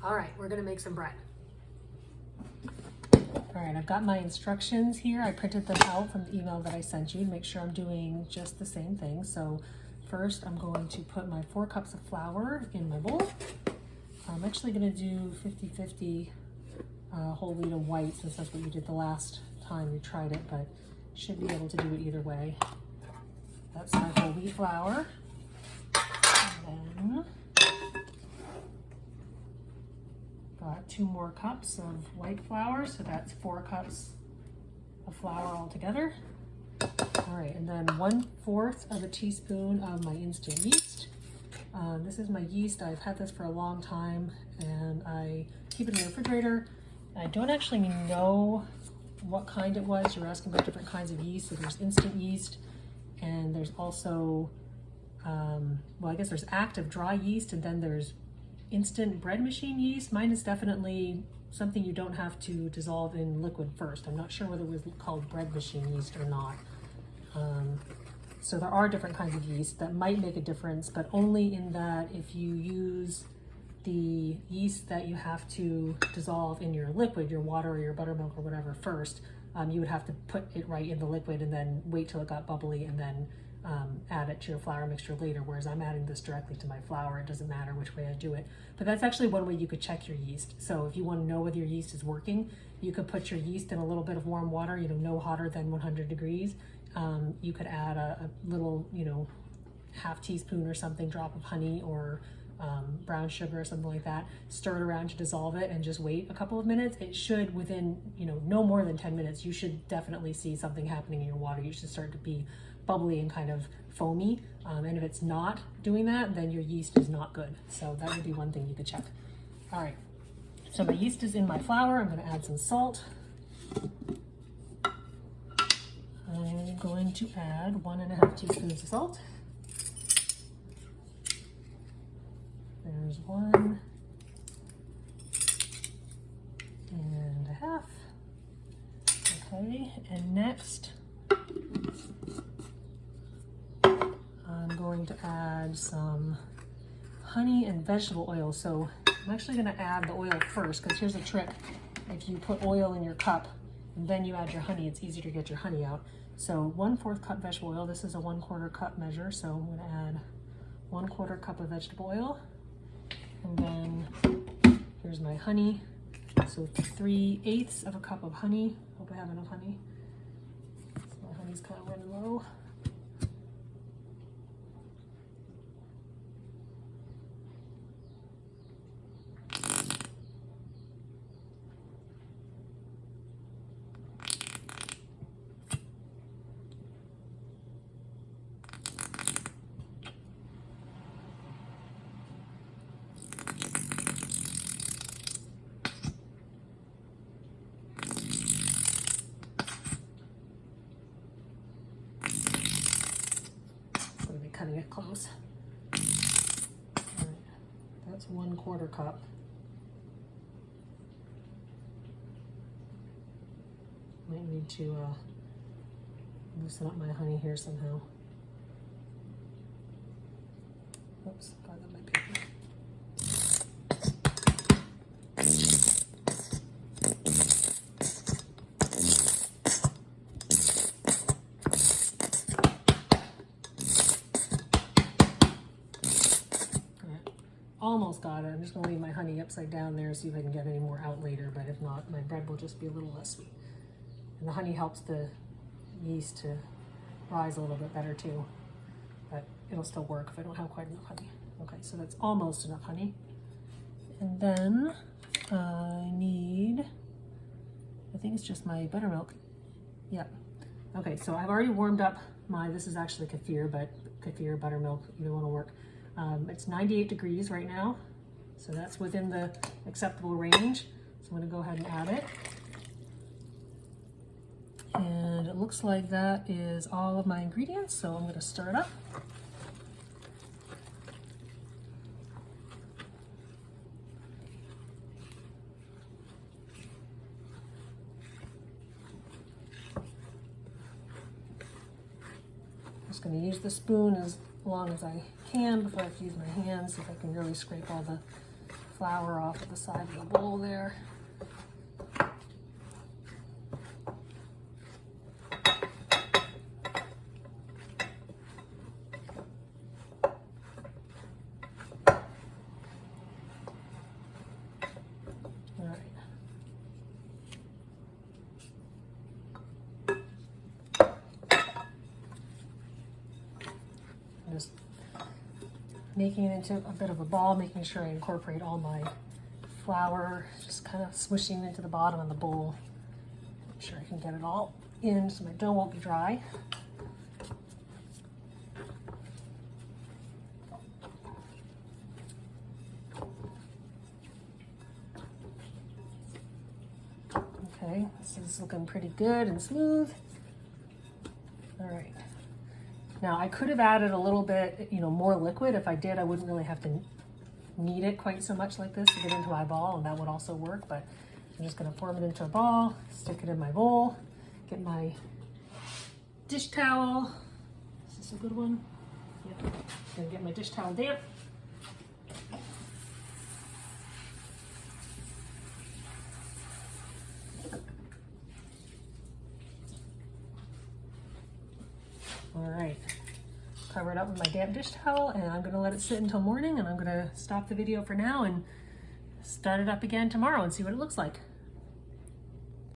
All right, we're gonna make some bread. All right, I've got my instructions here. I printed them out from the email that I sent you to make sure I'm doing just the same thing. So first I'm going to put my 4 cups of flour in my bowl. I'm actually gonna do 50-50 whole wheat and white, since that's what you did the last time you tried it, but should be able to do it either way. That's my whole wheat flour. And then got 2 more cups of white flour, so that's 4 cups of flour altogether. All right, and then 1/4 of a teaspoon of my instant yeast. This is my yeast. I've had this for a long time, and I keep it in the refrigerator. I don't actually know what kind it was. You're asking about different kinds of yeast. So there's instant yeast, and there's also, well, I guess there's active dry yeast, and then there's instant bread machine yeast. Mine is definitely something you don't have to dissolve in liquid first. I'm not sure whether it was called bread machine yeast or not. So there are different kinds of yeast that might make a difference, but only in that if you use the yeast that you have to dissolve in your liquid, your water or your buttermilk or whatever first, you would have to put it right in the liquid and then wait till it got bubbly and then add it to your flour mixture later, whereas I'm adding this directly to my flour. It doesn't matter which way I do it. But that's actually one way you could check your yeast. So if you want to know whether your yeast is working, you could put your yeast in a little bit of warm water, no hotter than 100 degrees. You could add a little, half teaspoon or something, drop of honey or brown sugar or something like that, stir it around to dissolve it and just wait a couple of minutes. It should, within, no more than 10 minutes, you should definitely see something happening in your water. You should start to be bubbly and kind of foamy. And if it's not doing that, then your yeast is not good. So that would be one thing you could check. All right, so my yeast is in my flour. I'm gonna add some salt. I'm going to add 1.5 teaspoons of salt. There's 1.5. Okay, and next I'm going to add some honey and vegetable oil. So I'm actually going to add the oil first, because here's a trick. If you put oil in your cup and then you add your honey, it's easier to get your honey out. So 1/4 cup vegetable oil. This is a 1/4 cup measure, so I'm going to add 1/4 cup of vegetable oil. And then here's my honey. So 3/8 of a cup of honey. Hope I have enough honey. So my honey's kind of running low. Cutting it close. All right, that's 1/4 cup. Might need to loosen up my honey here somehow. Oops, got it on my paper. Almost got it. I'm just going to leave my honey upside down there, see if I can get any more out later, but if not, my bread will just be a little less sweet. And the honey helps the yeast to rise a little bit better too, but it'll still work if I don't have quite enough honey. Okay, so that's almost enough honey. And then I need, I think it's just my buttermilk. Yeah. Okay, so I've already warmed up my, this is actually kefir, but kefir, buttermilk, either one will work. It's 98 degrees right now, so that's within the acceptable range. So I'm going to go ahead and add it. And it looks like that is all of my ingredients, so I'm going to stir it up. I'm just going to use the spoon as long as I can before I have to use my hands, so if I can really scrape all the flour off of the side of the bowl there. Just making it into a bit of a ball, making sure I incorporate all my flour, just kind of swishing into the bottom of the bowl. Make sure I can get it all in so my dough won't be dry. Okay, this is looking pretty good and smooth. All right. Now I could have added a little bit, more liquid. If I did, I wouldn't really have to knead it quite so much like this to get into my ball, and that would also work, but I'm just gonna form it into a ball, stick it in my bowl, get my dish towel. Is this a good one? Yeah. Gonna get my dish towel damp. All right, cover it up with my damp dish towel, and I'm gonna let it sit until morning, and I'm gonna stop the video for now and start it up again tomorrow and see what it looks like.